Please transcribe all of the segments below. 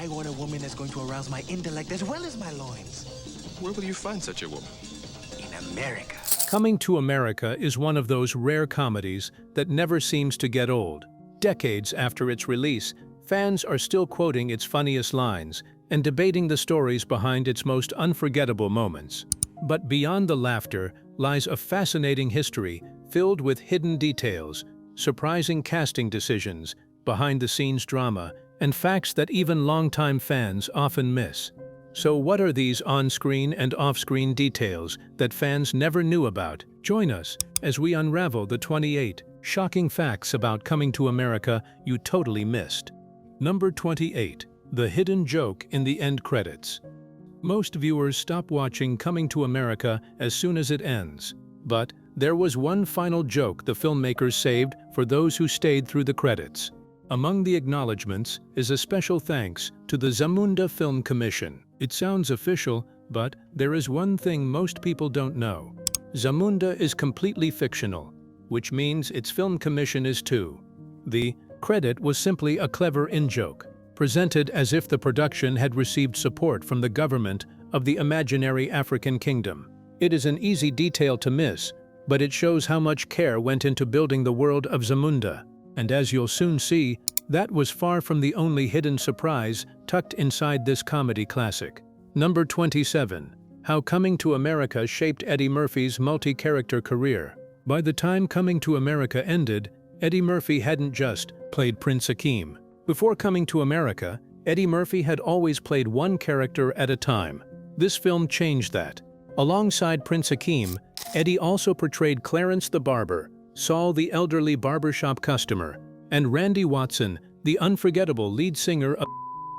I want a woman that's going to arouse my intellect as well as my loins. Where will you find such a woman? In America. Coming to America is one of those rare comedies that never seems to get old. Decades after its release, fans are still quoting its funniest lines and debating the stories behind its most unforgettable moments. But beyond the laughter lies a fascinating history filled with hidden details, surprising casting decisions, behind-the-scenes drama, and facts that even longtime fans often miss. So what are these on-screen and off-screen details that fans never knew about? Join us as we unravel the 28 shocking facts about Coming to America you totally missed. Number 28. The hidden joke in the end credits. Most viewers stop watching Coming to America as soon as it ends. But there was one final joke the filmmakers saved for those who stayed through the credits. Among the acknowledgments is a special thanks to the Zamunda Film Commission. It sounds official, but there is one thing most people don't know. Zamunda is completely fictional, which means its film commission is too. The credit was simply a clever in-joke, presented as if the production had received support from the government of the imaginary African kingdom. It is an easy detail to miss, but it shows how much care went into building the world of Zamunda. And as you'll soon see, that was far from the only hidden surprise tucked inside this comedy classic. Number 27. How Coming to America shaped Eddie Murphy's multi-character career. By the time Coming to America ended, Eddie Murphy hadn't just played Prince Akeem. Before Coming to America, Eddie Murphy had always played one character at a time. This film changed that. Alongside Prince Akeem, Eddie also portrayed Clarence the Barber, Saul the elderly barbershop customer, and Randy Watson, the unforgettable lead singer of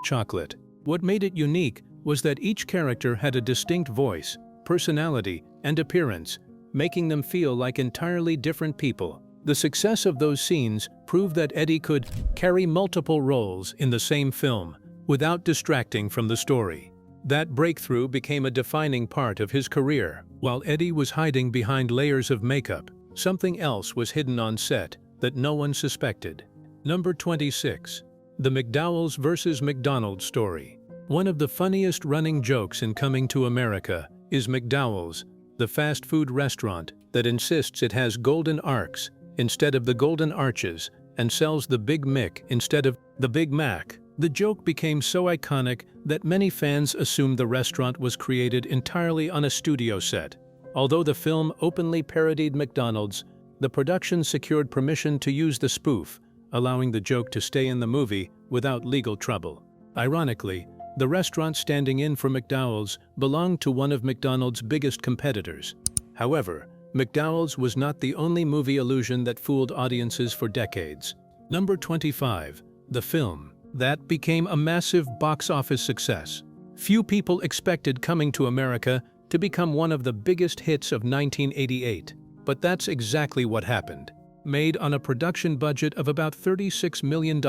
Chocolate. What made it unique was that each character had a distinct voice, personality, and appearance, making them feel like entirely different people. The success of those scenes proved that Eddie could carry multiple roles in the same film without distracting from the story. That breakthrough became a defining part of his career. While Eddie was hiding behind layers of makeup, something else was hidden on set that no one suspected. Number 26. The McDowell's vs. McDonald's story. One of the funniest running jokes in Coming to America is McDowell's, the fast food restaurant that insists it has golden arcs instead of the golden arches and sells the Big Mick instead of the Big Mac. The joke became so iconic that many fans assumed the restaurant was created entirely on a studio set. Although the film openly parodied McDonald's, the production secured permission to use the spoof, allowing the joke to stay in the movie without legal trouble. Ironically, the restaurant standing in for McDowell's belonged to one of McDonald's biggest competitors. However, McDowell's was not the only movie illusion that fooled audiences for decades. Number 25. The film that became a massive box office success. Few people expected Coming to America to become one of the biggest hits of 1988, but that's exactly what happened. Made on a production budget of about $36 million,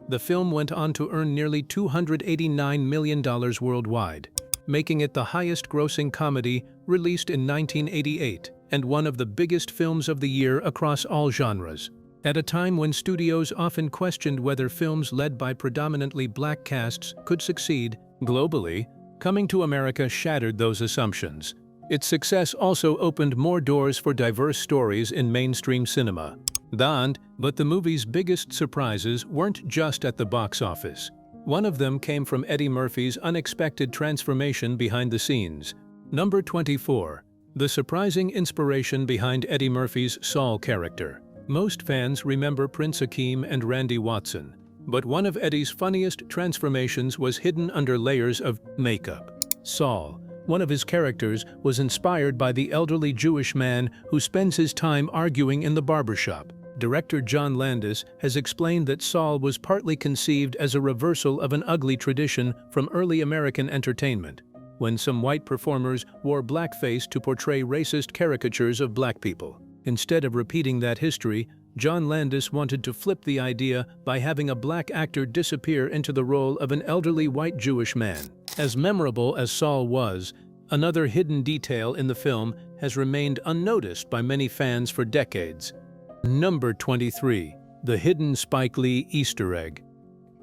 the film went on to earn nearly $289 million worldwide, making it the highest-grossing comedy released in 1988 and one of the biggest films of the year across all genres. At a time when studios often questioned whether films led by predominantly black casts could succeed globally, Coming to America shattered those assumptions. Its success also opened more doors for diverse stories in mainstream cinema. But the movie's biggest surprises weren't just at the box office. One of them came from Eddie Murphy's unexpected transformation behind the scenes. Number 24. The surprising inspiration behind Eddie Murphy's Saul character. Most fans remember Prince Akeem and Randy Watson, but one of Eddie's funniest transformations was hidden under layers of makeup. Saul, one of his characters, was inspired by the elderly Jewish man who spends his time arguing in the barbershop. Director John Landis has explained that Saul was partly conceived as a reversal of an ugly tradition from early American entertainment, when some white performers wore blackface to portray racist caricatures of black people. Instead of repeating that history, John Landis wanted to flip the idea by having a black actor disappear into the role of an elderly white Jewish man. As memorable as Saul was, another hidden detail in the film has remained unnoticed by many fans for decades. Number 23. The hidden Spike Lee Easter egg.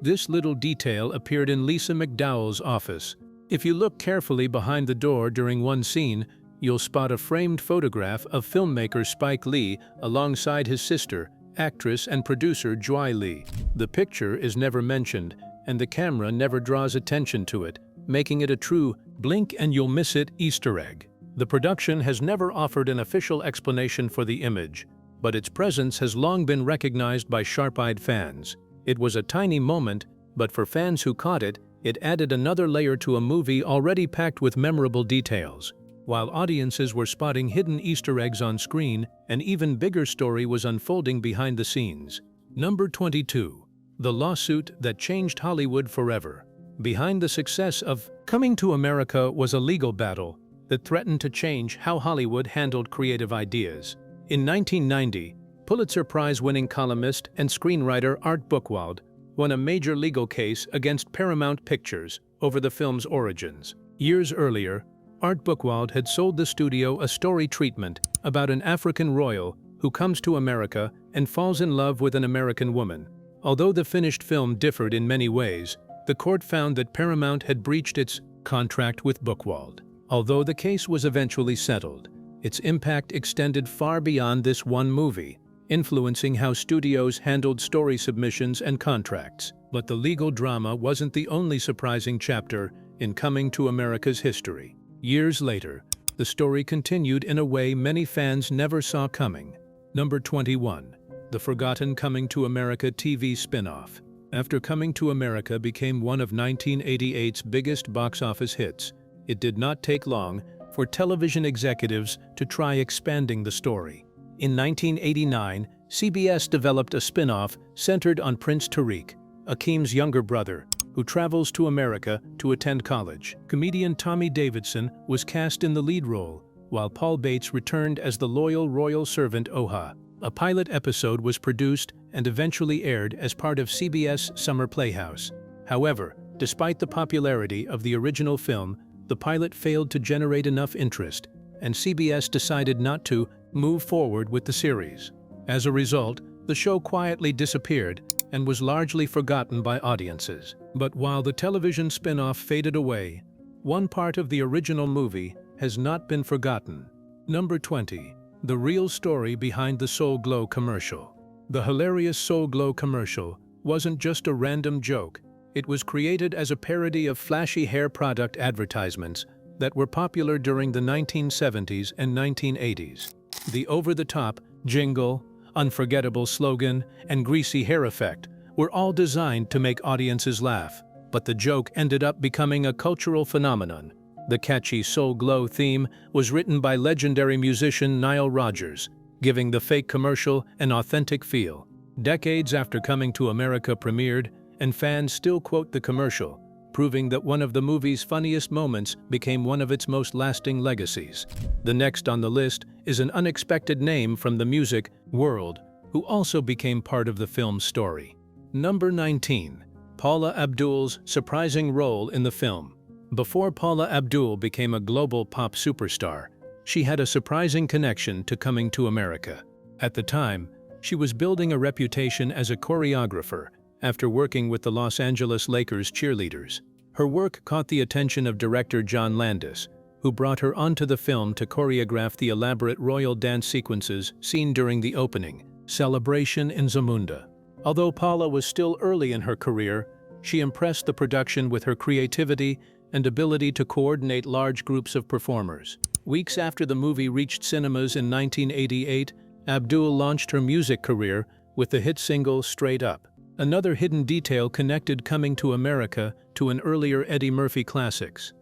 This little detail appeared in Lisa McDowell's office. If you look carefully behind the door during one scene, you'll spot a framed photograph of filmmaker Spike Lee alongside his sister, actress and producer Joy Lee. The picture is never mentioned, and the camera never draws attention to it, making it a true blink and you'll miss it Easter egg. The production has never offered an official explanation for the image, but its presence has long been recognized by sharp-eyed fans. It was a tiny moment, but for fans who caught it, it added another layer to a movie already packed with memorable details. While audiences were spotting hidden Easter eggs on screen, an even bigger story was unfolding behind the scenes. Number 22. The lawsuit that changed Hollywood forever. Behind the success of Coming to America was a legal battle that threatened to change how Hollywood handled creative ideas. In 1990, Pulitzer Prize-winning columnist and screenwriter Art Buchwald won a major legal case against Paramount Pictures over the film's origins. Years earlier, Art Buchwald had sold the studio a story treatment about an African royal who comes to America and falls in love with an American woman. Although the finished film differed in many ways, the court found that Paramount had breached its contract with Buchwald. Although the case was eventually settled, its impact extended far beyond this one movie, influencing how studios handled story submissions and contracts. But the legal drama wasn't the only surprising chapter in Coming to America's history. Years later, the story continued in a way many fans never saw coming. Number 21. The forgotten Coming to America TV spin-off. After Coming to America became one of 1988's biggest box office hits, it did not take long for television executives to try expanding the story. In 1989, CBS developed a spin-off centered on Prince Tariq, Akeem's younger brother, who travels to America to attend college. Comedian Tommy Davidson was cast in the lead role, while Paul Bates returned as the loyal royal servant Oha. A pilot episode was produced and eventually aired as part of CBS Summer Playhouse. However, despite the popularity of the original film, the pilot failed to generate enough interest, and CBS decided not to move forward with the series. As a result, the show quietly disappeared and was largely forgotten by audiences. But while the television spin-off faded away, one part of the original movie has not been forgotten. Number 20. The real story behind the Soul Glow commercial. The hilarious Soul Glow commercial wasn't just a random joke. It was created as a parody of flashy hair product advertisements that were popular during the 1970s and 1980s. The over-the-top jingle, unforgettable slogan, and greasy hair effect were all designed to make audiences laugh, but the joke ended up becoming a cultural phenomenon. The catchy Soul Glow theme was written by legendary musician Nile Rodgers, giving the fake commercial an authentic feel. Decades after Coming to America premiered, and fans still quote the commercial, proving that one of the movie's funniest moments became one of its most lasting legacies. The next on the list is an unexpected name from the music world, who also became part of the film's story. Number 19. Paula Abdul's surprising role in the film. Before Paula Abdul became a global pop superstar, she had a surprising connection to Coming to America. At the time, she was building a reputation as a choreographer after working with the Los Angeles Lakers cheerleaders. Her work caught the attention of director John Landis, who brought her onto the film to choreograph the elaborate royal dance sequences seen during the opening celebration in Zamunda. Although Paula was still early in her career, she impressed the production with her creativity and ability to coordinate large groups of performers. Weeks after the movie reached cinemas in 1988, Abdul launched her music career with the hit single Straight Up. Another hidden detail connected Coming to America to an earlier Eddie Murphy classics.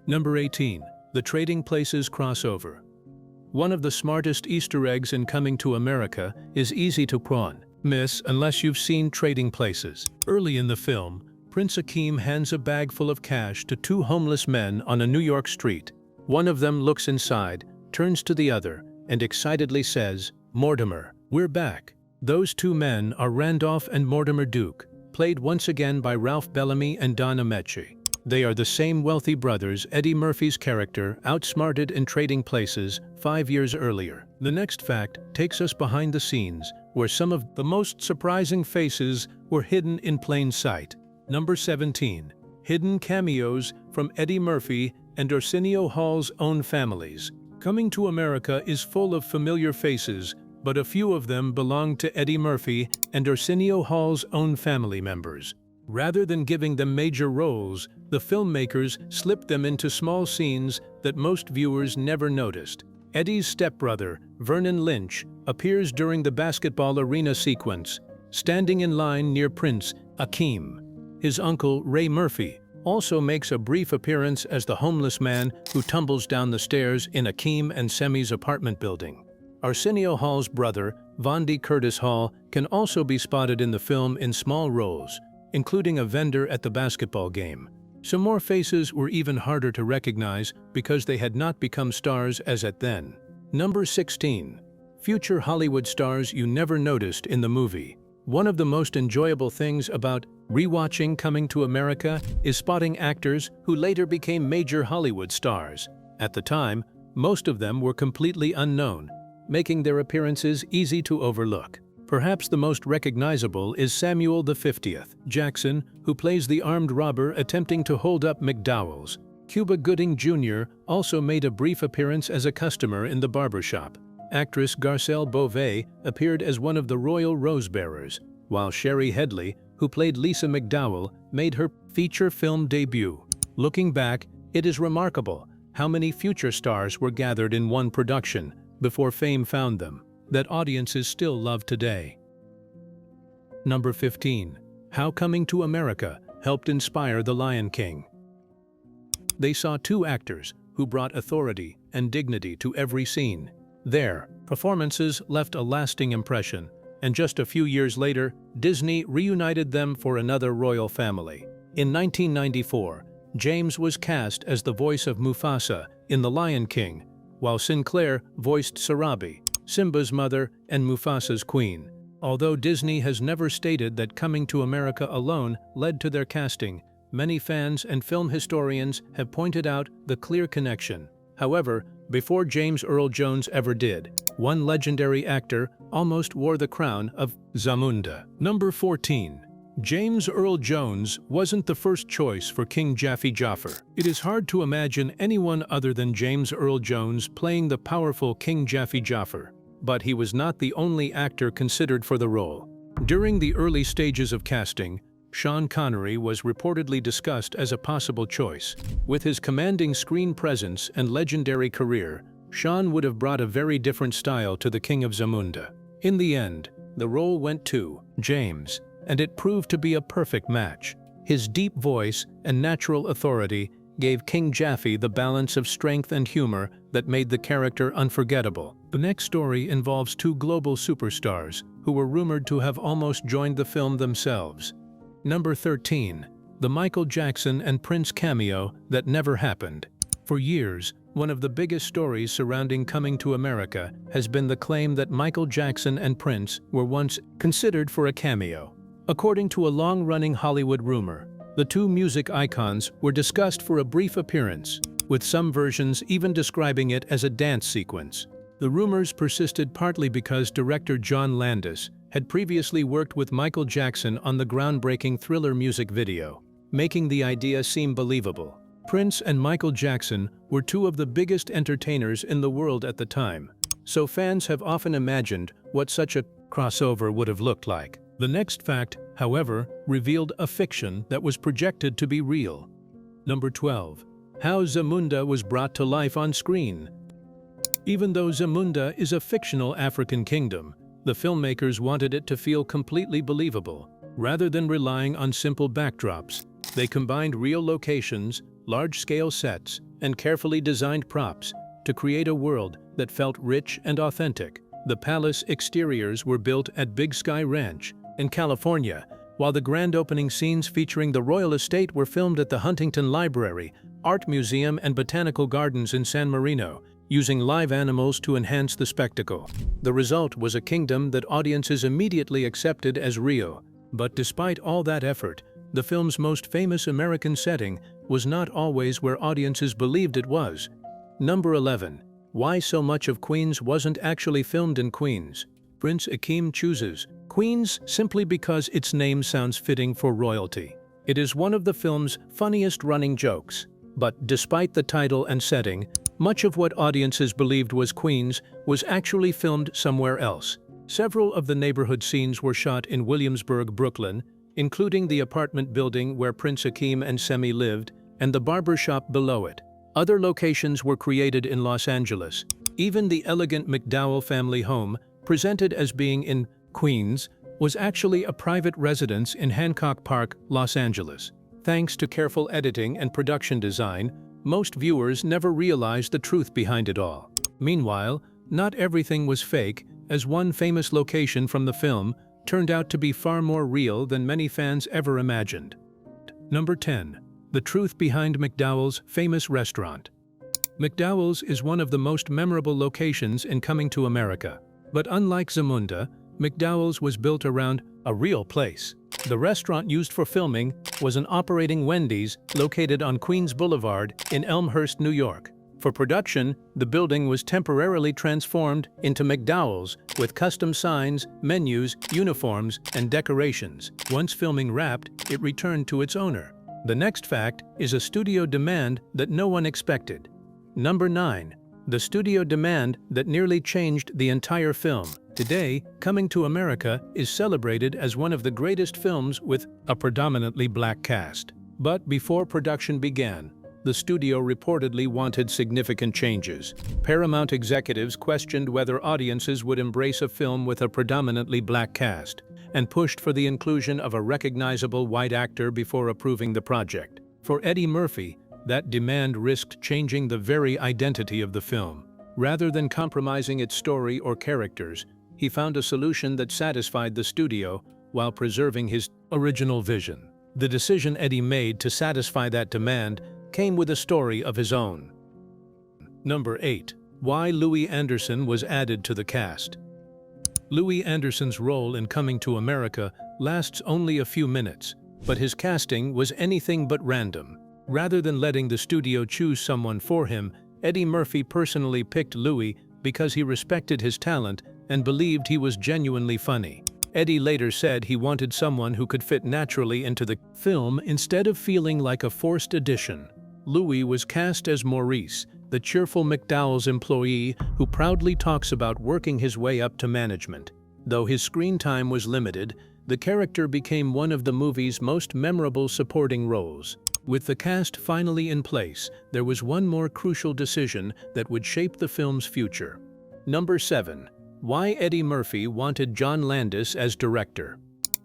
Number 18. The Trading Places crossover. One of the smartest Easter eggs in Coming to America is easy to miss unless you've seen Trading Places. Early in the film, Prince Akeem hands a bag full of cash to two homeless men on a New York street. One of them looks inside, turns to the other, and excitedly says, "Mortimer, we're back." Those two men are Randolph and Mortimer Duke, played once again by Ralph Bellamy and Don Ameche. They are the same wealthy brothers Eddie Murphy's character outsmarted in Trading Places 5 years earlier. The next fact takes us behind the scenes where some of the most surprising faces were hidden in plain sight. Number 17. Hidden cameos from Eddie Murphy and Arsenio Hall's own families. Coming to America is full of familiar faces, but a few of them belong to Eddie Murphy and Arsenio Hall's own family members. Rather than giving them major roles, the filmmakers slipped them into small scenes that most viewers never noticed. Eddie's stepbrother, Vernon Lynch, appears during the basketball arena sequence, standing in line near Prince Akeem. His uncle, Ray Murphy, also makes a brief appearance as the homeless man who tumbles down the stairs in Akeem and Semi's apartment building. Arsenio Hall's brother, Vondi Curtis Hall, can also be spotted in the film in small roles, including a vendor at the basketball game. Some more faces were even harder to recognize because they had not become stars as at then. Number 16. Future Hollywood stars you never noticed in the movie. One of the most enjoyable things about rewatching Coming to America is spotting actors who later became major Hollywood stars. At the time, most of them were completely unknown, making their appearances easy to overlook. Perhaps the most recognizable is Samuel L. Jackson, who plays the armed robber attempting to hold up McDowell's. Cuba Gooding Jr. also made a brief appearance as a customer in the barbershop. Actress Garcelle Beauvais appeared as one of the royal rose-bearers, while Sherry Headley, who played Lisa McDowell, made her feature film debut. Looking back, it is remarkable how many future stars were gathered in one production before fame found them, that audiences still love today. Number 15. How Coming to America helped inspire The Lion King. They saw two actors who brought authority and dignity to every scene. Their performances left a lasting impression, and just a few years later, Disney reunited them for another royal family. In 1994, James was cast as the voice of Mufasa in The Lion King, while Sinclair voiced Sarabi, Simba's mother and Mufasa's queen. Although Disney has never stated that Coming to America alone led to their casting, many fans and film historians have pointed out the clear connection. However, before James Earl Jones ever did, one legendary actor almost wore the crown of Zamunda. Number 14. James Earl Jones wasn't the first choice for King Jaffe Joffer. It is hard to imagine anyone other than James Earl Jones playing the powerful King Jaffe Joffer, but he was not the only actor considered for the role. During the early stages of casting, Sean Connery was reportedly discussed as a possible choice. With his commanding screen presence and legendary career, Sean would have brought a very different style to the King of Zamunda. In the end, the role went to James, and it proved to be a perfect match. His deep voice and natural authority gave King Jaffe the balance of strength and humor that made the character unforgettable. The next story involves two global superstars who were rumored to have almost joined the film themselves. Number 13. The Michael Jackson and Prince cameo that never happened. For years, one of the biggest stories surrounding Coming to America has been the claim that Michael Jackson and Prince were once considered for a cameo. According to a long-running Hollywood rumor, the two music icons were discussed for a brief appearance, with some versions even describing it as a dance sequence. The rumors persisted partly because director John Landis had previously worked with Michael Jackson on the groundbreaking Thriller music video, making the idea seem believable. Prince and Michael Jackson were two of the biggest entertainers in the world at the time, so fans have often imagined what such a crossover would have looked like. The next fact, however, revealed a fiction that was projected to be real. Number 12. How Zamunda was brought to life on screen. Even though Zamunda is a fictional African kingdom, the filmmakers wanted it to feel completely believable. Rather than relying on simple backdrops, they combined real locations, large-scale sets, and carefully designed props to create a world that felt rich and authentic. The palace exteriors were built at Big Sky Ranch in California, while the grand opening scenes featuring the royal estate were filmed at the Huntington Library, Art Museum, and Botanical Gardens in San Marino, using live animals to enhance the spectacle. The result was a kingdom that audiences immediately accepted as real. But despite all that effort, the film's most famous American setting was not always where audiences believed it was. Number 11. Why so much of Queens wasn't actually filmed in Queens. Prince Akeem chooses Queens simply because its name sounds fitting for royalty. It is one of the film's funniest running jokes. But despite the title and setting, much of what audiences believed was Queens was actually filmed somewhere else. Several of the neighborhood scenes were shot in Williamsburg, Brooklyn, including the apartment building where Prince Akeem and Semi lived and the barber shop below it. Other locations were created in Los Angeles. Even the elegant McDowell family home, presented as being in Queens, was actually a private residence in Hancock Park, Los Angeles. Thanks to careful editing and production design, most viewers never realized the truth behind it all. Meanwhile, not everything was fake, as one famous location from the film turned out to be far more real than many fans ever imagined. Number 10. The truth behind McDowell's famous restaurant. McDowell's is one of the most memorable locations in Coming to America. But unlike Zamunda, McDowell's was built around a real place. The restaurant used for filming was an operating Wendy's located on Queens Boulevard in Elmhurst, New York. For production, the building was temporarily transformed into McDowell's with custom signs, menus, uniforms, and decorations. Once filming wrapped, it returned to its owner. The next fact is a studio demand that no one expected. Number 9. The studio demand that nearly changed the entire film. Today, Coming to America is celebrated as one of the greatest films with a predominantly black cast. But before production began, the studio reportedly wanted significant changes. Paramount executives questioned whether audiences would embrace a film with a predominantly black cast, and pushed for the inclusion of a recognizable white actor before approving the project. For Eddie Murphy, that demand risked changing the very identity of the film. Rather than compromising its story or characters, he found a solution that satisfied the studio while preserving his original vision. The decision Eddie made to satisfy that demand came with a story of his own. Number 8. Why Louis Anderson was added to the cast. Louis Anderson's role in Coming to America lasts only a few minutes, but his casting was anything but random. Rather than letting the studio choose someone for him, Eddie Murphy personally picked Louis because he respected his talent and believed he was genuinely funny. Eddie later said he wanted someone who could fit naturally into the film instead of feeling like a forced addition. Louis was cast as Maurice, the cheerful McDowell's employee who proudly talks about working his way up to management. Though his screen time was limited, the character became one of the movie's most memorable supporting roles. With the cast finally in place, there was one more crucial decision that would shape the film's future. Number 7. Why Eddie Murphy wanted John Landis as director.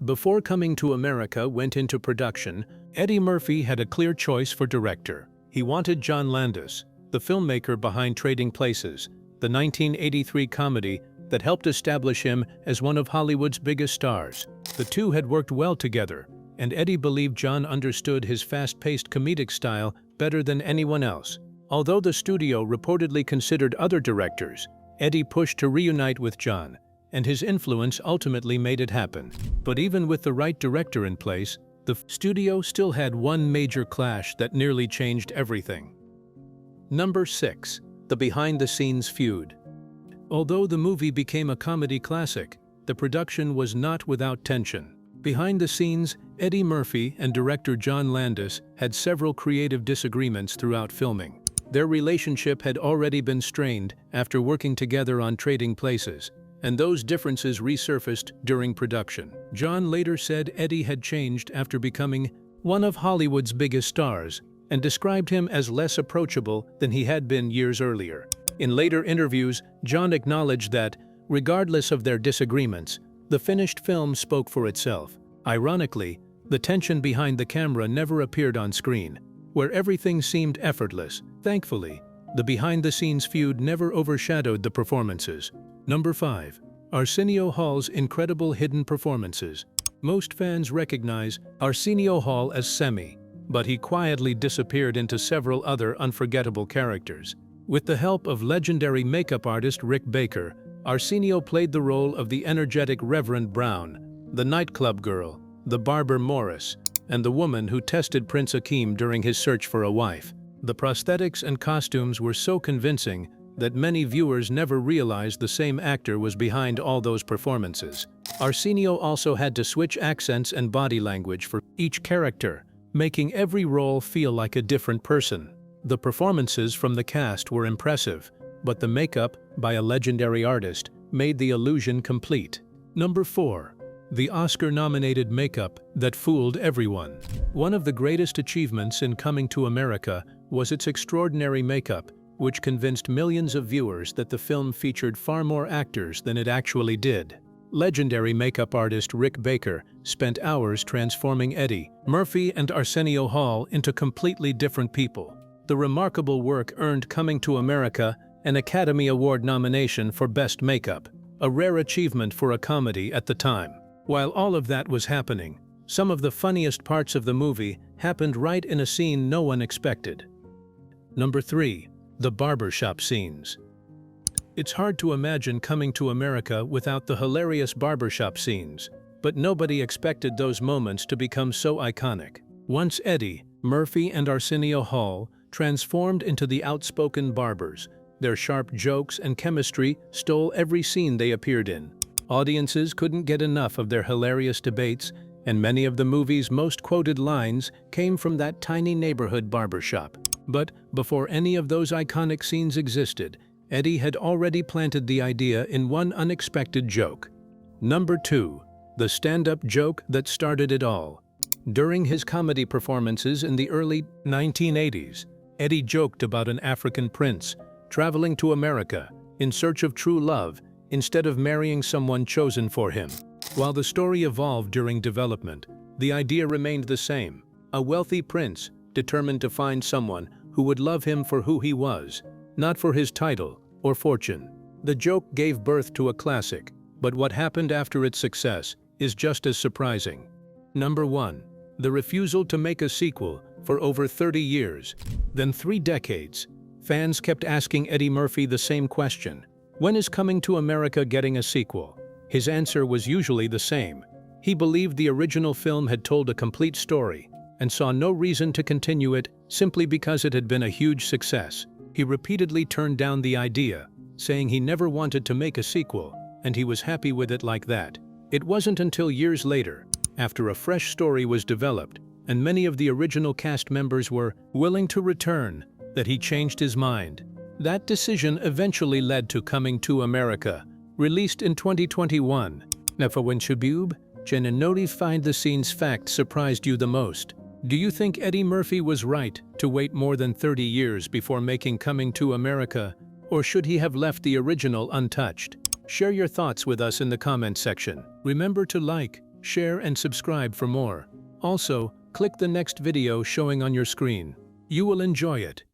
Before Coming to America went into production, Eddie Murphy had a clear choice for director. He wanted John Landis, the filmmaker behind Trading Places, the 1983 comedy that helped establish him as one of Hollywood's biggest stars. The two had worked well together, and Eddie believed John understood his fast-paced comedic style better than anyone else. Although the studio reportedly considered other directors, Eddie pushed to reunite with John, and his influence ultimately made it happen. But even with the right director in place, the studio still had one major clash that nearly changed everything. Number 6. The behind-the-scenes feud. Although the movie became a comedy classic, the production was not without tension. Behind the scenes, Eddie Murphy and director John Landis had several creative disagreements throughout filming. Their relationship had already been strained after working together on Trading Places, and those differences resurfaced during production. John later said Eddie had changed after becoming one of Hollywood's biggest stars, and described him as less approachable than he had been years earlier. In later interviews, John acknowledged that, regardless of their disagreements, the finished film spoke for itself. Ironically, the tension behind the camera never appeared on screen, where everything seemed effortless. Thankfully, the behind-the-scenes feud never overshadowed the performances. Number 5. Arsenio Hall's incredible hidden performances. Most fans recognize Arsenio Hall as Semi, but he quietly disappeared into several other unforgettable characters. With the help of legendary makeup artist Rick Baker, Arsenio played the role of the energetic Reverend Brown, the nightclub girl, the barber Morris, and the woman who tested Prince Akeem during his search for a wife. The prosthetics and costumes were so convincing that many viewers never realized the same actor was behind all those performances. Arsenio also had to switch accents and body language for each character, making every role feel like a different person. The performances from the cast were impressive, but the makeup, by a legendary artist, made the illusion complete. Number 4. The Oscar-nominated makeup that fooled everyone. One of the greatest achievements in Coming to America was its extraordinary makeup, which convinced millions of viewers that the film featured far more actors than it actually did. Legendary makeup artist Rick Baker spent hours transforming Eddie Murphy and Arsenio Hall into completely different people. The remarkable work earned Coming to America an Academy Award nomination for Best Makeup, a rare achievement for a comedy at the time. While all of that was happening, some of the funniest parts of the movie happened right in a scene no one expected. Number 3. The barbershop scenes. It's hard to imagine Coming to America without the hilarious barbershop scenes, but nobody expected those moments to become so iconic. Once Eddie Murphy and Arsenio Hall transformed into the outspoken barbers, their sharp jokes and chemistry stole every scene they appeared in. Audiences couldn't get enough of their hilarious debates, and many of the movie's most quoted lines came from that tiny neighborhood barbershop. But before any of those iconic scenes existed, Eddie had already planted the idea in one unexpected joke. Number 2. The stand-up joke that started it all. During his comedy performances in the early 1980s, Eddie joked about an African prince traveling to America in search of true love instead of marrying someone chosen for him. While the story evolved during development, the idea remained the same: a wealthy prince determined to find someone who would love him for who he was, not for his title or fortune. The joke gave birth to a classic, but what happened after its success is just as surprising. Number 1. The refusal to make a sequel for over 30 years. Then 3 decades, fans kept asking Eddie Murphy the same question: when is Coming to America getting a sequel? His answer was usually the same. He believed the original film had told a complete story and saw no reason to continue it simply because it had been a huge success. He repeatedly turned down the idea, saying he never wanted to make a sequel, and he was happy with it like that. It wasn't until years later, after a fresh story was developed and many of the original cast members were willing to return, that he changed his mind. That decision eventually led to Coming to America, released in 2021. Now for when Shabub, Jen and Nori find the scenes fact surprised you the most. Do you think Eddie Murphy was right to wait more than 30 years before making Coming to America, or should he have left the original untouched? Share your thoughts with us in the comment section. Remember to like, share and subscribe for more. Also, click the next video showing on your screen. You will enjoy it.